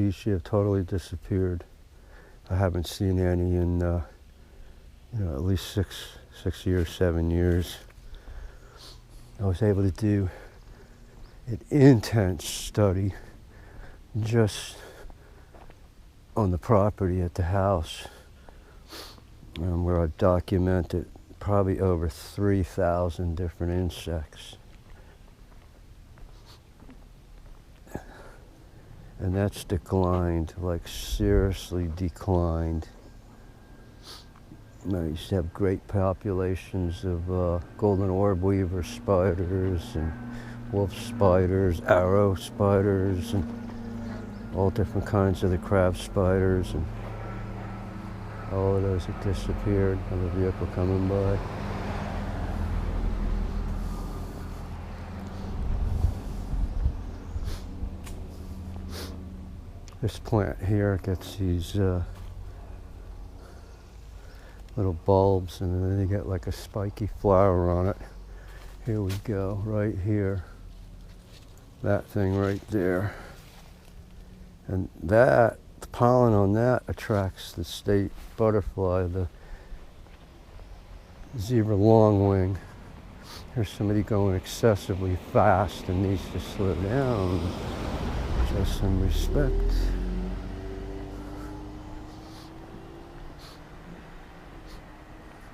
species have totally disappeared. I haven't seen any in at least six years, 7 years. I was able to do an intense study just on the property at the house, where I've documented probably over 3,000 different insects. And that's declined, like seriously declined. I used to have great populations of golden orb weaver spiders and wolf spiders, arrow spiders, and all different kinds of the crab spiders, and all of those have disappeared. Another vehicle coming by. This plant here gets these little bulbs, and then they get like a spiky flower on it. Here we go, right here. That thing right there. And that, the pollen on that attracts the state butterfly, the zebra longwing. Here's somebody going excessively fast and needs to slow down. Show some respect.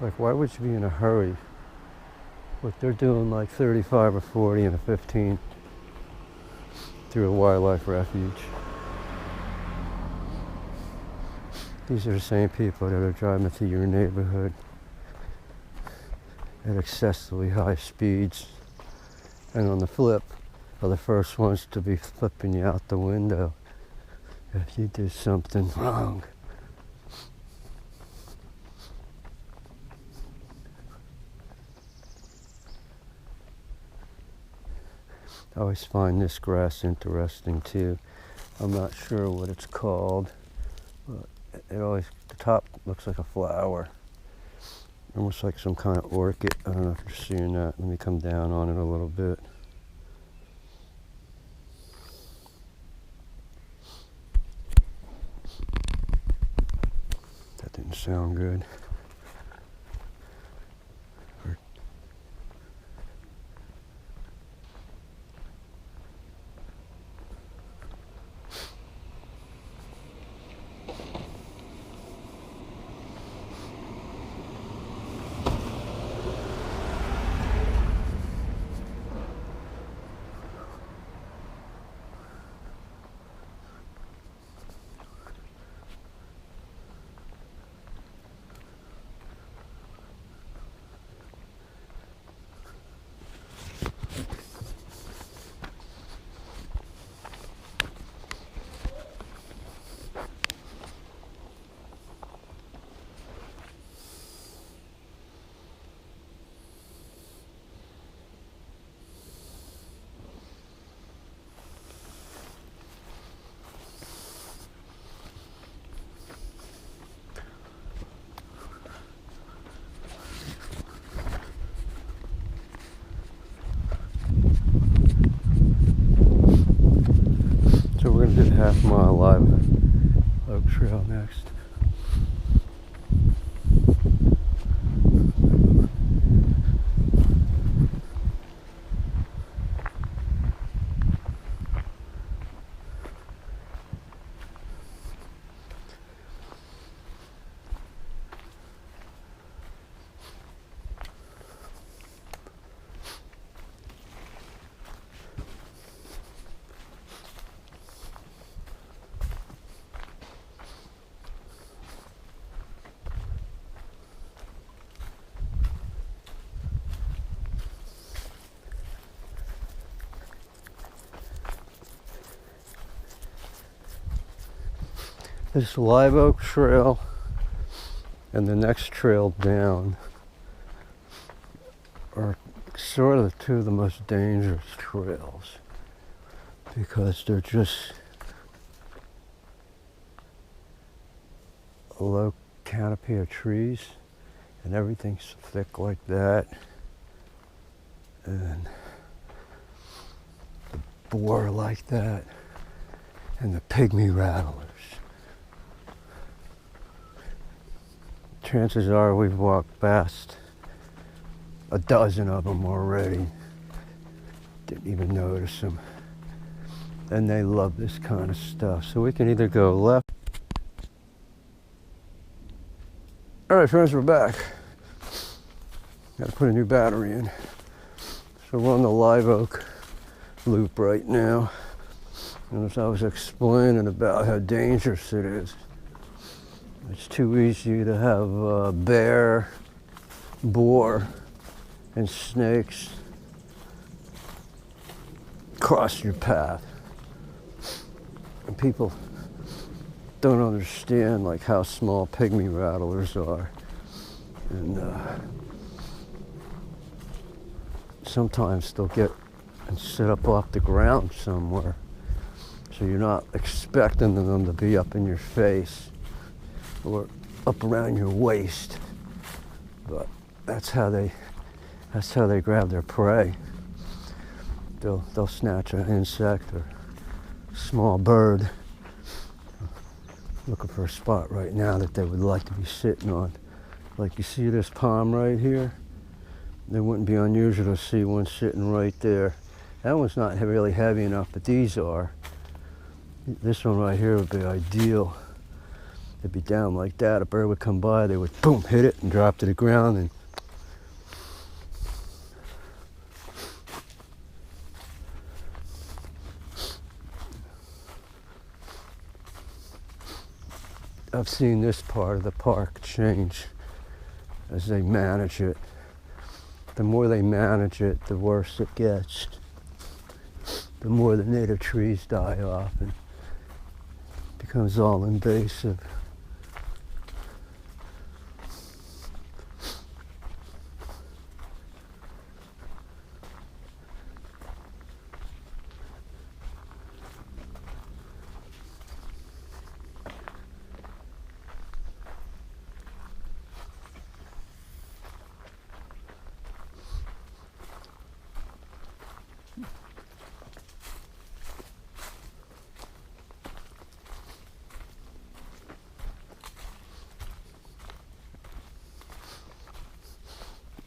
Like, why would you be in a hurry? Look, they're doing like 35 or 40 and a 15 through a wildlife refuge. These are the same people that are driving through your neighborhood at excessively high speeds, and on the flip are the first ones to be flipping you out the window if you did something wrong. I always find this grass interesting too. I'm not sure what it's called, but the top looks like a flower. Almost like some kind of orchid. I don't know if you're seeing that. Let me come down on it a little bit. That didn't sound good. So we're going to do the half-mile live oak trail next. This live oak trail and the next trail down are sort of two of the most dangerous trails because they're just a low canopy of trees and everything's thick like that, and the boar like that. and the pygmy rattlers. Chances are we've walked past a dozen of them already. Didn't even notice them. And they love this kind of stuff. So we can either go left. All right, friends, we're back. Got to put a new battery in. So we're on the Live Oak loop right now. And as I was explaining about how dangerous it is, it's too easy to have bear, boar, and snakes cross your path. And people don't understand like how small pygmy rattlers are. And sometimes they'll get and sit up off the ground somewhere. So you're not expecting them to be up in your face or up around your waist. But that's how they grab their prey. They'll snatch an insect or small bird, looking for a spot right now that they would like to be sitting on. Like you see this palm right here? It wouldn't be unusual to see one sitting right there. That one's not really heavy enough, but these are. This one right here would be ideal. It'd be down like that. A bird would come by, they would boom, hit it and drop to the ground. And I've seen this part of the park change as they manage it. The more they manage it, the worse it gets. The more the native trees die off and it becomes all invasive.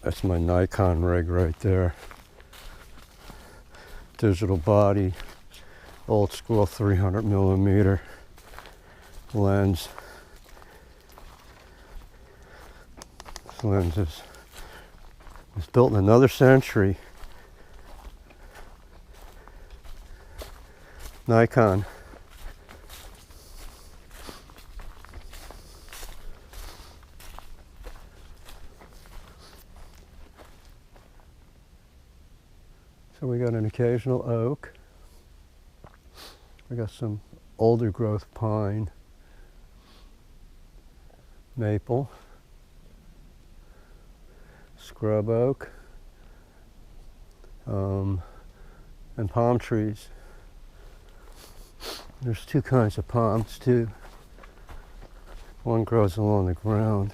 That's my Nikon rig right there. Digital body, old school 300mm lens. This lens was built in another century. Nikon. So we got an occasional oak. We got some older growth pine, maple, scrub oak, and palm trees. There's two kinds of palms too. One grows along the ground.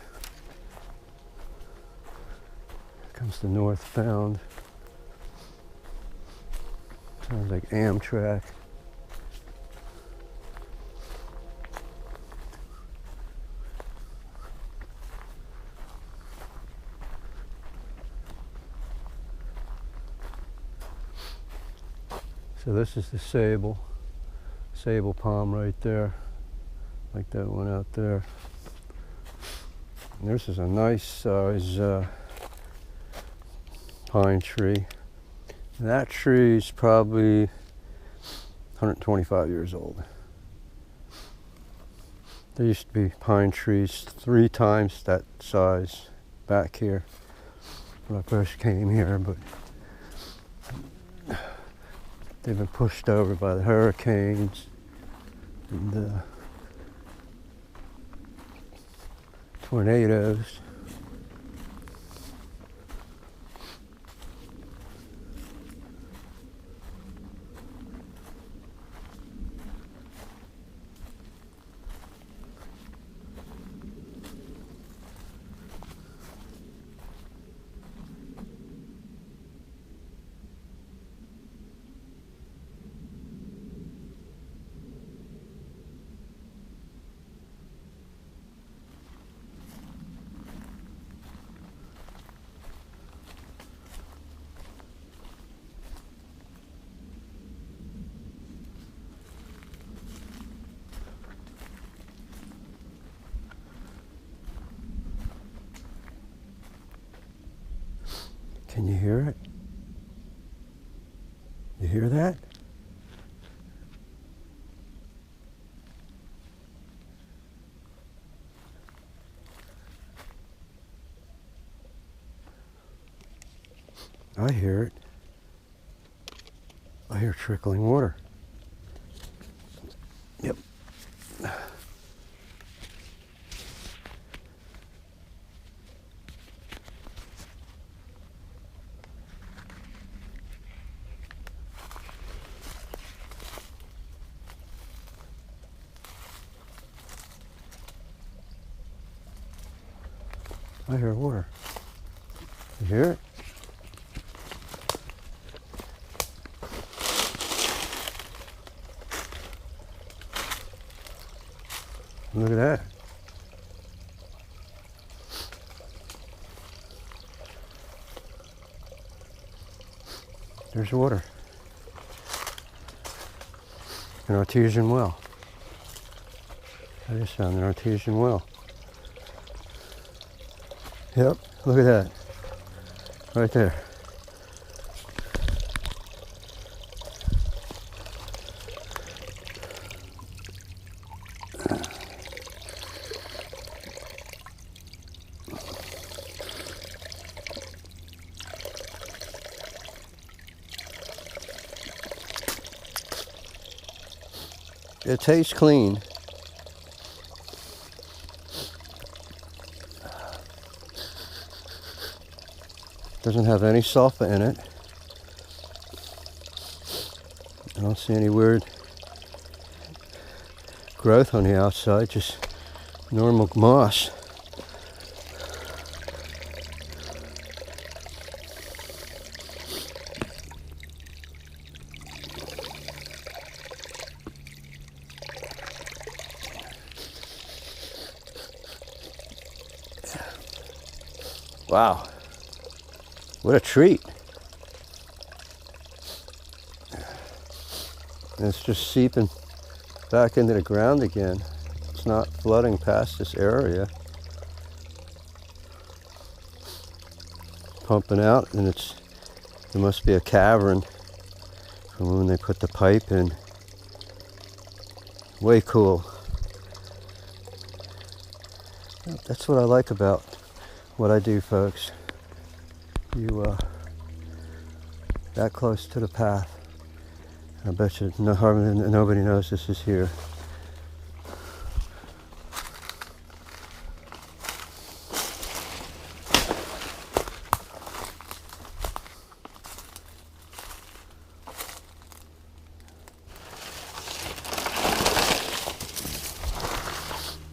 Here comes the northbound. Sounds like Amtrak. So this is the sable palm right there, like that one out there. And this is a nice size pine tree. And that tree is probably 125 years old. There used to be pine trees 3 times that size back here when I first came here, but they've been pushed over by the hurricanes and tornadoes. Can you hear it? You hear that? I hear it. I hear trickling water. Yep. I hear water. You hear it? Look at that. There's water. An artesian well. I just found an artesian well. Yep, look at that. Right there. It tastes clean. Doesn't have any sulfur in it. I don't see any weird growth on the outside, just normal moss. Wow, what a treat. And it's just seeping back into the ground again. It's not flooding past this area. Pumping out, and there must be a cavern from when they put the pipe in. Way cool. That's what I like about what I do, folks. You that close to the path. I bet you nobody knows this is here.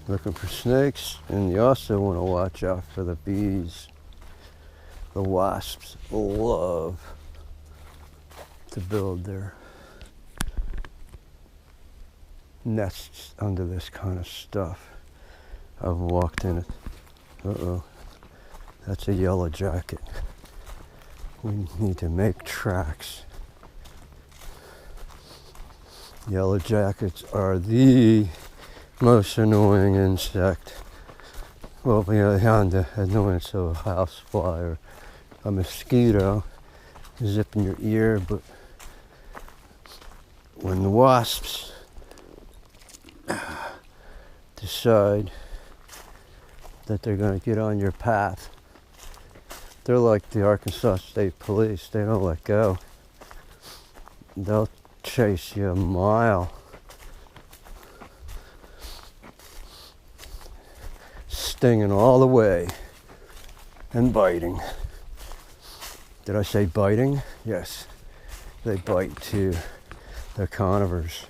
Looking for snakes, and you also want to watch out for the bees. The wasps love to build their nests under this kind of stuff. I've walked in it. Uh-oh, that's a yellow jacket. We need to make tracks. Yellow jackets are the most annoying insect. Well, beyond the annoyance of a housefly or a mosquito zipping your ear, but when the wasps decide that they're going to get on your path, they're like the Arkansas State Police. They don't let go. They'll chase you a mile. Stinging all the way and biting. Did I say biting? Yes, they bite too. They're carnivores.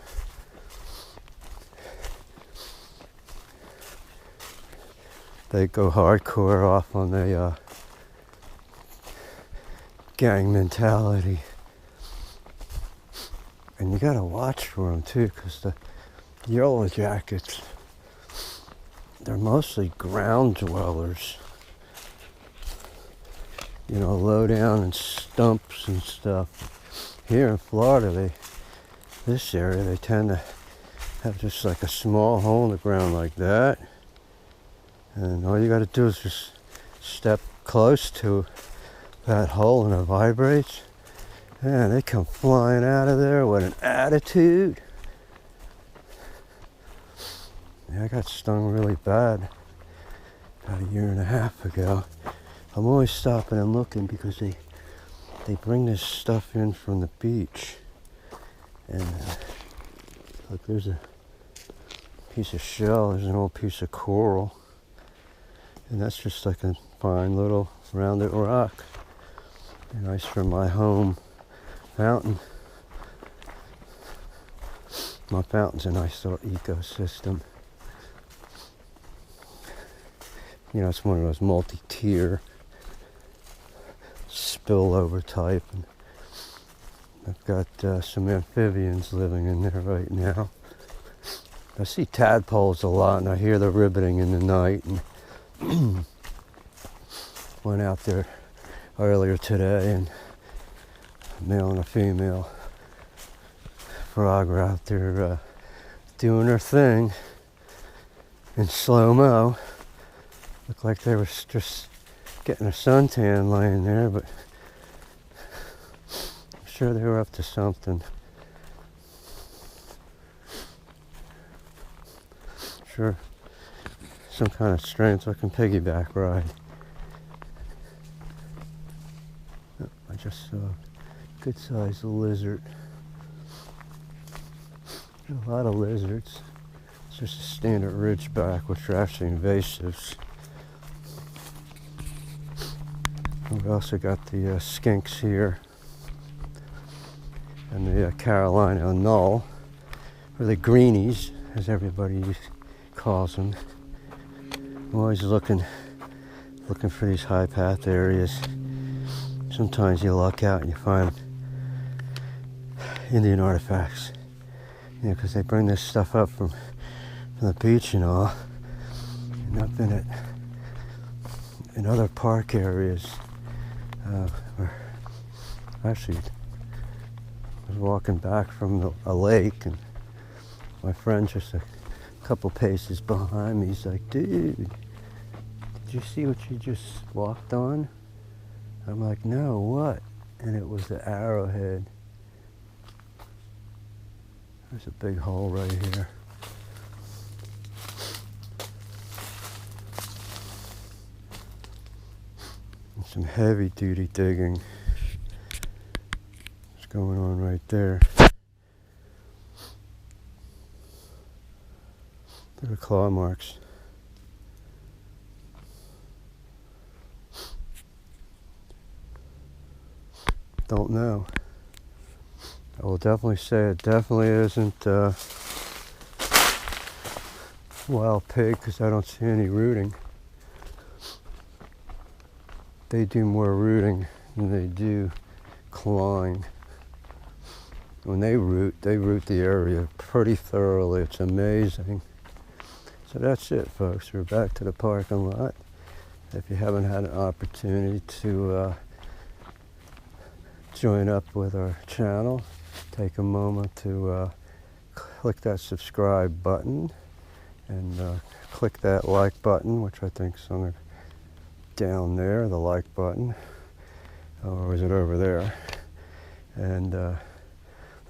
They go hardcore off on the gang mentality. And you gotta watch for them too, because the yellow jackets, they're mostly ground dwellers. You know, low down in stumps and stuff. Here in Florida, this area, they tend to have just like a small hole in the ground like that. And all you gotta do is just step close to that hole and it vibrates. Man, they come flying out of there with an attitude. Yeah, I got stung really bad about a year and a half ago. I'm always stopping and looking because they bring this stuff in from the beach. And look, there's a piece of shell, there's an old piece of coral. And that's just like a fine little rounded rock. Nice for my home fountain. My fountain's a nice little ecosystem. You know, it's one of those multi-tier spillover type. And I've got some amphibians living in there right now. I see tadpoles a lot, and I hear the ribbiting in the night. And went out there earlier today, and a male and a female frog were out there doing their thing in slow-mo. Looked like they were just getting a suntan laying there, but I'm sure they were up to something. Sure, some kind of strange looking piggyback ride. Oh, I just saw a good sized lizard. A lot of lizards. It's just a standard ridgeback, which are actually invasives. We've also got the skinks here, and the Carolina null, or the greenies, as everybody calls them. I'm always looking for these high path areas. Sometimes you luck out and you find Indian artifacts, you know, because they bring this stuff up from the beach and all. And I've been in other park areas. Actually, I was walking back from a lake, and my friend just a couple paces behind me, he's like, "Dude, did you see what you just walked on?" I'm like, "No, what?" And it was the arrowhead. There's a big hole right here. And some heavy duty digging is going on right there. There are claw marks. Don't know. I will definitely say it definitely isn't wild pig, because I don't see any rooting. They do more rooting than they do clawing. When they root the area pretty thoroughly. It's amazing. So that's it, folks. We're back to the parking lot. If you haven't had an opportunity to join up with our channel, take a moment to click that subscribe button and click that like button, which I think is on down there, the like button, or is it over there? And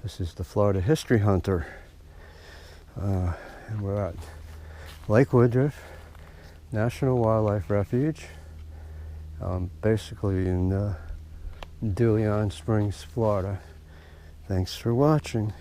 this is the Florida History Hunter, and we're at Lake Woodruff National Wildlife Refuge, basically in DeLeon Springs, Florida. Thanks for watching.